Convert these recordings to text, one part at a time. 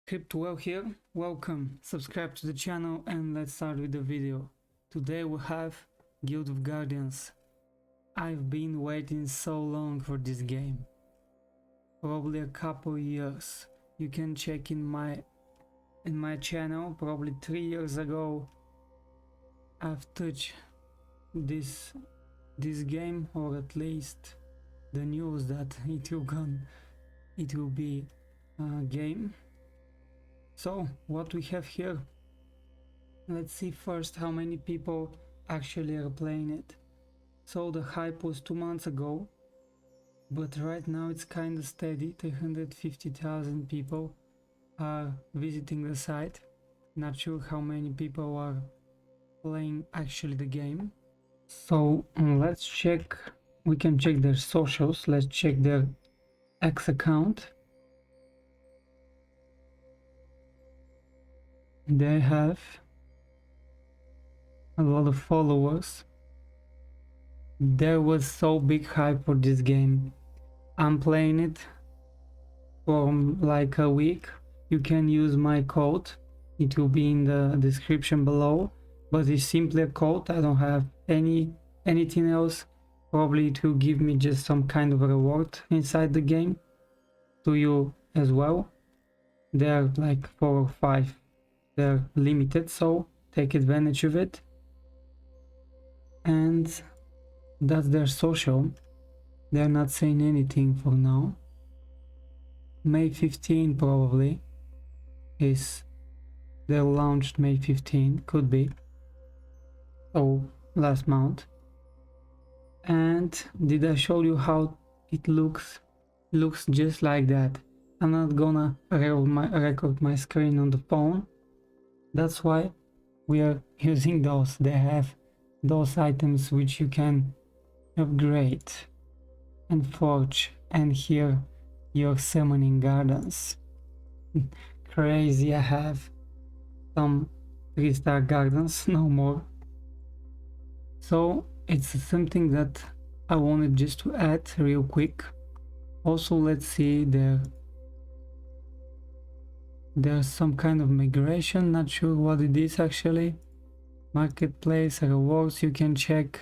CryptoEL here, welcome, subscribe to the channel and let's start with the video. Today we have Guild of Guardians. I've been waiting so long for this game. Probably a couple years. You can check in my channel, probably 3 years ago I've touched this game, or at least the news that it will be a game. So what we have here, let's see first how many people actually are playing it. So the hype was 2 months ago, but right now it's kind of steady. 350,000 people are visiting the site. Not sure how many people are playing actually the game. So let's check, we can check their socials. Let's check their X account. They have a lot of followers. There was so big hype for this game. I'm playing it for like a week. You can use my code, it will be in the description below, but it's simply a code. I don't have anything else. Probably it will give me just some kind of a reward inside the game to you as well. There are like 4 or 5. They're limited, so take advantage of it. And that's their social. They're not saying anything for now. May 15 probably is, they launched May 15, could be, so last month. And did I show you how it looks? Looks just like that. I'm not gonna record my screen on the phone. That's why we are using those. They have those items which you can upgrade and forge, and here your summoning gardens. Crazy, I have some 3-star gardens, no more. So it's something that I wanted just to add real quick. Also, let's see, there's some kind of migration, not sure what it is actually. Marketplace, rewards, you can check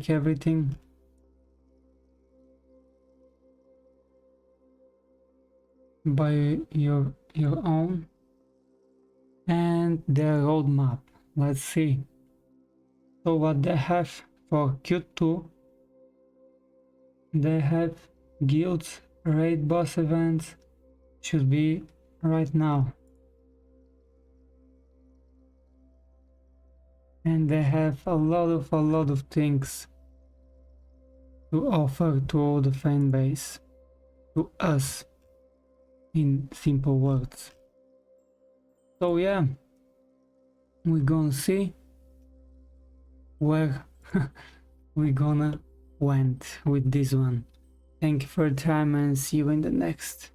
everything. By your own. And their roadmap, let's see. So what they have for Q2, they have guilds, raid boss events, should be right now. And they have a lot of things to offer to all the fan base, to us, in simple words. So yeah, we're gonna see where we're gonna went with this one. Thank you for your time and see you in the next.